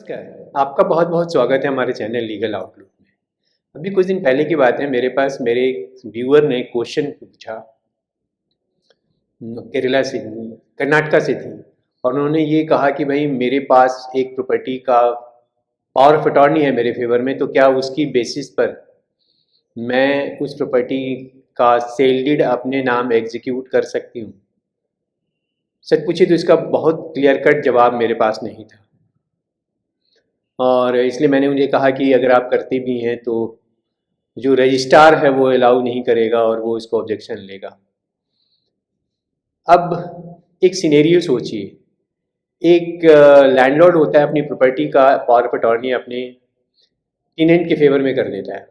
नमस्कार, आपका बहुत बहुत स्वागत है हमारे चैनल लीगल आउटलुक में। अभी कुछ दिन पहले की बात है, मेरे पास मेरे एक व्यूअर ने क्वेश्चन पूछा। केरला से कर्नाटका से थी और उन्होंने ये कहा कि भाई मेरे पास एक प्रॉपर्टी का पावर ऑफ अटॉर्नी है मेरे फेवर में, तो क्या उसकी बेसिस पर मैं उस प्रॉपर्टी का सेल डीड अपने नाम एग्जीक्यूट कर सकती हूँ। सच पूछे तो इसका बहुत क्लियर कट जवाब मेरे पास नहीं था और इसलिए मैंने उन्हें कहा कि अगर आप करते भी हैं तो जो रजिस्ट्रार है वो अलाउ नहीं करेगा और वो इसको ऑब्जेक्शन लेगा। अब एक सिनेरियो सोचिए, एक लैंडलॉर्ड होता है, अपनी प्रॉपर्टी का पावर ऑफ अटॉर्नी अपने टेनेंट के फेवर में कर देता है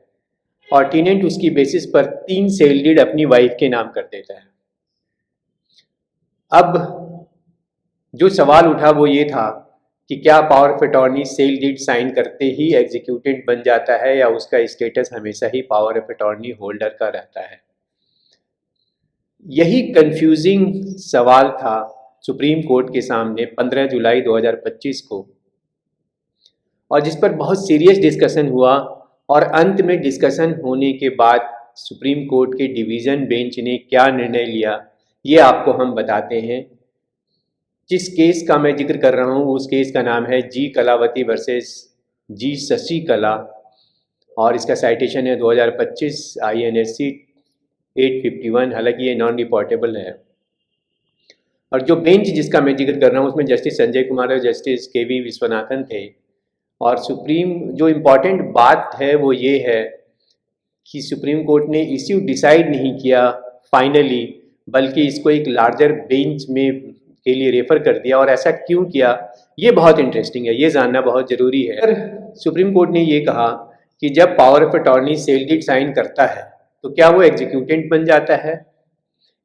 और टेनेंट उसकी बेसिस पर 3 सेल डीड अपनी वाइफ के नाम कर देता है। अब जो सवाल उठा वो ये था कि क्या power of attorney sale deed sign करते ही एग्जीक्यूटेड बन जाता है या उसका स्टेटस हमेशा ही पावर ऑफ अटॉर्नी होल्डर का रहता है। यही कंफ्यूजिंग सवाल था सुप्रीम कोर्ट के सामने 15 जुलाई 2025 को, और जिस पर बहुत सीरियस डिस्कशन हुआ और अंत में डिस्कशन होने के बाद सुप्रीम कोर्ट के डिवीज़न बेंच ने क्या निर्णय लिया ये आपको हम बताते हैं। जिस केस का मैं जिक्र कर रहा हूँ उस केस का नाम है जी कलावती वर्सेस जी शशि कला और इसका साइटेशन है 2025 INSC 851। हालांकि ये नॉन रिपोर्टेबल है और जो बेंच जिसका मैं जिक्र कर रहा हूँ उसमें जस्टिस संजय कुमार और जस्टिस KV विश्वनाथन थे। और सुप्रीम जो इम्पॉर्टेंट बात है वो ये है कि सुप्रीम कोर्ट ने इश्यू डिसाइड नहीं किया फाइनली, बल्कि इसको एक लार्जर बेंच में के लिए रेफर कर दिया। और ऐसा क्यों किया ये बहुत इंटरेस्टिंग है, ये जानना बहुत ज़रूरी है। अगर सुप्रीम कोर्ट ने ये कहा कि जब power of attorney sale deed sign करता है तो क्या वो एग्जीक्यूटेंट बन जाता है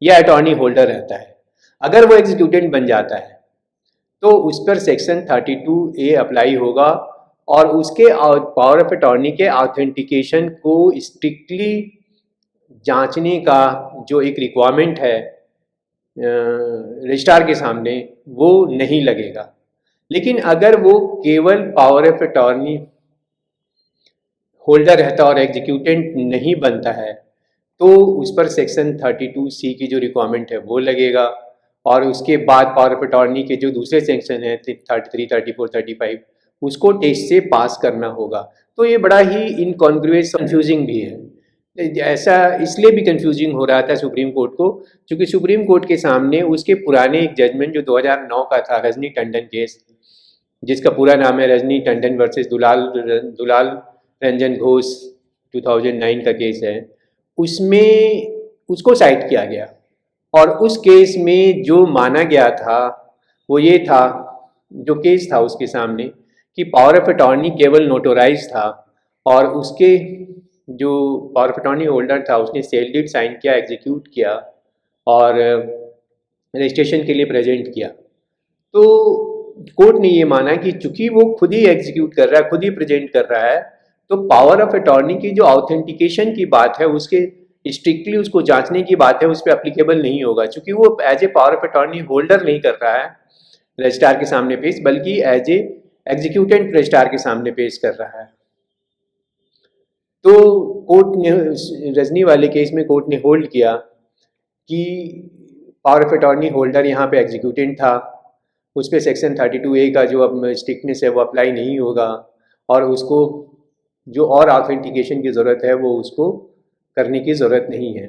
या अटॉर्नी होल्डर रहता है। अगर वो एग्जीक्यूटेंट बन जाता है तो उस पर सेक्शन 32A अप्लाई होगा और उसके पावर ऑफ अटॉर्नी के ऑथेंटिकेशन को स्ट्रिक्टली जांचने का जो एक रिक्वायरमेंट है रजिस्ट्रार के सामने वो नहीं लगेगा। लेकिन अगर वो केवल पावर ऑफ अटॉर्नी होल्डर रहता और एग्जीक्यूटेंट नहीं बनता है तो उस पर सेक्शन 32C की जो रिक्वायरमेंट है वो लगेगा और उसके बाद पावर ऑफ अटॉर्नी के जो दूसरे सेक्शन हैं 33, 34, 35 उसको टेस्ट से पास करना होगा। तो ये बड़ा ही इनकॉन्ग्रुएंस कंफ्यूजिंग भी है। ऐसा इसलिए भी कंफ्यूजिंग हो रहा था सुप्रीम कोर्ट को क्योंकि सुप्रीम कोर्ट के सामने उसके पुराने एक जजमेंट जो 2009 का था, रजनी टंडन केस, जिसका पूरा नाम है रजनी टंडन वर्सेस दुलाल रंजन घोष 2009 का केस है, उसमें उसको साइट किया गया। और उस केस में जो माना गया था वो ये था, जो केस था उसके सामने, कि पावर ऑफ अटॉर्नी केवल नोटराइज था और उसके जो पावर ऑफ अटॉर्नी होल्डर था उसने सेल डीड साइन किया, एग्जीक्यूट किया और रजिस्ट्रेशन के लिए प्रेजेंट किया। तो कोर्ट ने ये माना कि चूंकि वो खुद ही एग्जीक्यूट कर रहा है, खुद ही प्रेजेंट कर रहा है, तो पावर ऑफ अटॉर्नी की जो ऑथेंटिकेशन की बात है उसके स्ट्रिक्टली उसको जांचने की बात है उस पर अप्लीकेबल नहीं होगा, क्योंकि वो as a power of attorney holder नहीं कर रहा है रजिस्ट्रार के सामने पेश, बल्कि एज ए एग्जीक्यूटेंट रजिस्ट्रार के सामने पेश कर रहा है। तो कोर्ट ने रजनी वाले केस में कोर्ट ने होल्ड किया कि पावर ऑफ अटॉर्नी होल्डर यहाँ पे एग्जीक्यूटेंट था, उस पर सेक्शन 32A का जो अब स्ट्रिक्टनेस है वो अप्लाई नहीं होगा और उसको जो और ऑथेंटिकेशन की ज़रूरत है वो उसको करने की ज़रूरत नहीं है।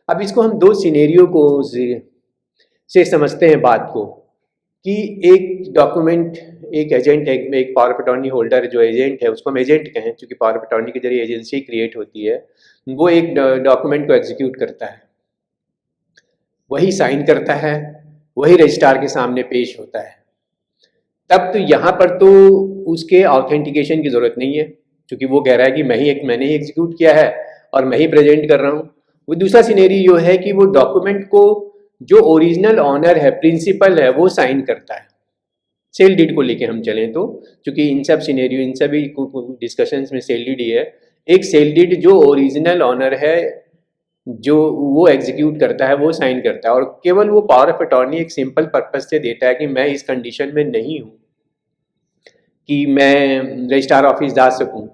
अब इसको हम दो सिनेरियो को से समझते हैं बात को, कि एक डॉक्यूमेंट, एक एजेंट है, एक पावर ऑफ अटॉर्नी होल्डर जो एजेंट है उसको हम एजेंट कहें क्योंकि पावर ऑफ अटॉर्नी के जरिए एजेंसी क्रिएट होती है, वो एक डॉक्यूमेंट को एग्जीक्यूट करता है, वही साइन करता है, वही रजिस्ट्रार के सामने पेश होता है। तब तो यहाँ पर तो उसके ऑथेंटिकेशन की ज़रूरत नहीं है क्योंकि वो कह रहा है कि मैंने ही एग्जीक्यूट किया है और मैं ही प्रेजेंट कर रहा हूँ। वो दूसरा सिनेरियो है कि वो डॉक्यूमेंट को जो ओरिजिनल ऑनर है, प्रिंसिपल है, वो साइन करता है। सेल डीड को लेके हम चलें तो, क्योंकि इन सब सिनेरियो, इन सभी डिस्कशंस में सेल डीड ही है। एक सेल डीड जो ओरिजिनल ऑनर है जो वो एग्जीक्यूट करता है वो साइन करता है और केवल वो पावर ऑफ अटॉर्नी एक सिंपल पर्पस से देता है कि मैं इस कंडीशन में नहीं हूँ कि मैं रजिस्ट्रार ऑफिस जा सकूं,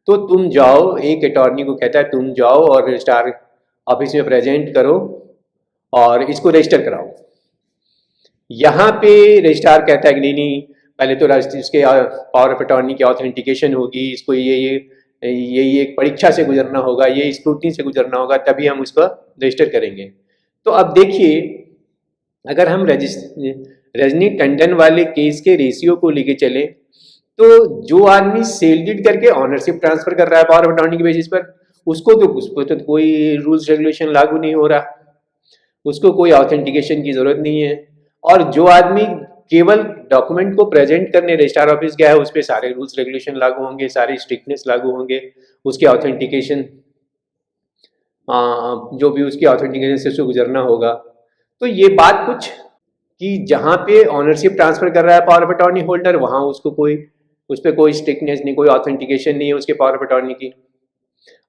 तो तुम जाओ, एक अटॉर्नी को कहता है तुम जाओ और रजिस्ट्रार ऑफिस में प्रेजेंट करो और इसको रजिस्टर कराओ। यहाँ पे रजिस्ट्रार कहता है कि नहीं नहीं, पहले तो इसके पावर ऑफ अटॉर्नी की ऑथेंटिकेशन होगी, इसको ये एक परीक्षा से गुजरना होगा, ये स्क्रूटनी से गुजरना होगा, तभी हम उसका रजिस्टर करेंगे। तो अब देखिए, अगर हम रजनी टंडन वाले केस के रेशियो को लेके चले, तो जो आदमी सेल डीड करके ऑनरशिप ट्रांसफर कर रहा है पावर ऑफ अटॉर्नी के बेसिस पर, उस पर तो कोई रूल्स रेगुलेशन लागू नहीं हो रहा, उसको कोई ऑथेंटिकेशन की जरूरत नहीं है। और जो आदमी केवल डॉक्यूमेंट को प्रेजेंट करने रजिस्ट्रार ऑफिस गया है, उस पर सारे रूल्स रेगुलेशन लागू होंगे, सारी स्ट्रिक्टनेस लागू होंगे, उसके ऑथेंटिकेशन जो भी उसकी ऑथेंटिकेशन से उसको गुजरना होगा। तो ये बात कुछ कि जहाँ पे ऑनरशिप ट्रांसफर कर रहा है पावर ऑफ अटॉर्नी होल्डर, वहाँ उसको कोई उस पर कोई स्ट्रिक्टनेस नहीं, कोई ऑथेंटिकेशन नहीं है उसके पावर ऑफ अटॉर्नी की।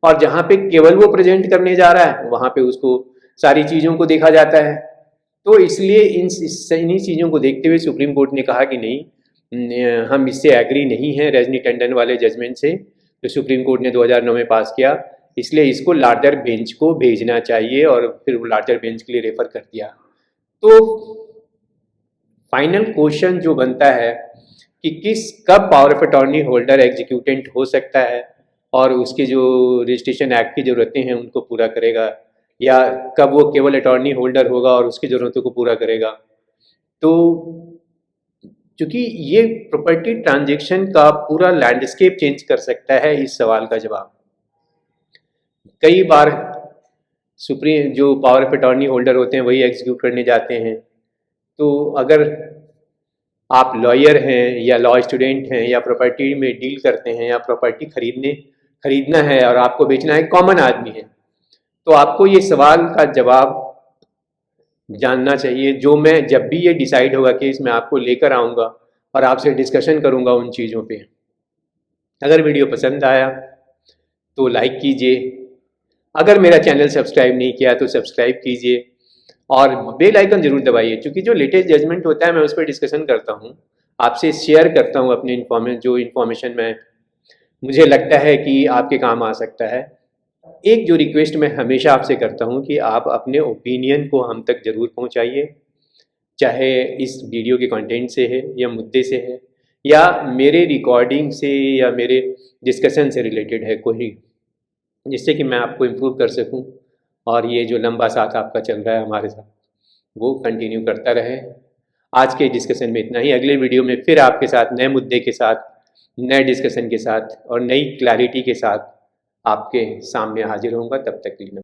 और जहाँ पे केवल वो प्रेजेंट करने जा रहा है, वहाँ पे उसको सारी चीज़ों को देखा जाता है। तो इसलिए इन्हीं चीज़ों को देखते हुए सुप्रीम कोर्ट ने कहा कि नहीं, हम इससे एग्री नहीं हैं रजनी टंडन वाले जजमेंट से, जो सुप्रीम कोर्ट ने 2009 में पास किया, इसलिए इसको लार्जर बेंच को भेजना चाहिए, और फिर वो लार्जर बेंच के लिए रेफर कर दिया। तो फाइनल क्वेश्चन जो बनता है कि कब power of attorney holder executant हो सकता है और उसके जो रजिस्ट्रेशन एक्ट की ज़रूरतें हैं उनको पूरा करेगा, या कब वो केवल अटॉर्नी होल्डर होगा और उसकी ज़रूरतों को पूरा करेगा। तो चूँकि ये प्रॉपर्टी ट्रांजैक्शन का पूरा लैंडस्केप चेंज कर सकता है, इस सवाल का जवाब कई बार सुप्रीम जो पावर ऑफ अटॉर्नी होल्डर होते हैं वही एग्जीक्यूट करने जाते हैं। तो अगर आप लॉयर हैं या लॉ स्टूडेंट हैं या प्रॉपर्टी में डील करते हैं या प्रॉपर्टी खरीदना है और आपको बेचना है, कॉमन आदमी है, तो आपको ये सवाल का जवाब जानना चाहिए, जो मैं जब भी ये डिसाइड होगा केस मैं आपको लेकर आऊँगा और आपसे डिस्कशन करूँगा उन चीज़ों पे। अगर वीडियो पसंद आया तो लाइक कीजिए, अगर मेरा चैनल सब्सक्राइब नहीं किया तो सब्सक्राइब कीजिए और बेल आइकन जरूर दबाइए, क्योंकि जो लेटेस्ट जजमेंट होता है मैं उस पर डिस्कशन करता हूँ, आपसे शेयर करता हूँ अपने जो इन्फॉर्मेशन मैं मुझे लगता है कि आपके काम आ सकता है। एक जो रिक्वेस्ट मैं हमेशा आपसे करता हूँ कि आप अपने ओपिनियन को हम तक ज़रूर पहुँचाइए, चाहे इस वीडियो के कंटेंट से है या मुद्दे से है या मेरे रिकॉर्डिंग से या मेरे डिस्कशन से रिलेटेड है कोई, जिससे कि मैं आपको इम्प्रूव कर सकूं और ये जो लंबा साथ आपका चल रहा है हमारे साथ वो कंटिन्यू करता रहे। आज के डिस्कशन में इतना ही। अगले वीडियो में फिर आपके साथ नए मुद्दे के साथ, नए डिस्कशन के साथ और नई क्लैरिटी के साथ आपके सामने हाजिर होऊंगा। तब तक के लिए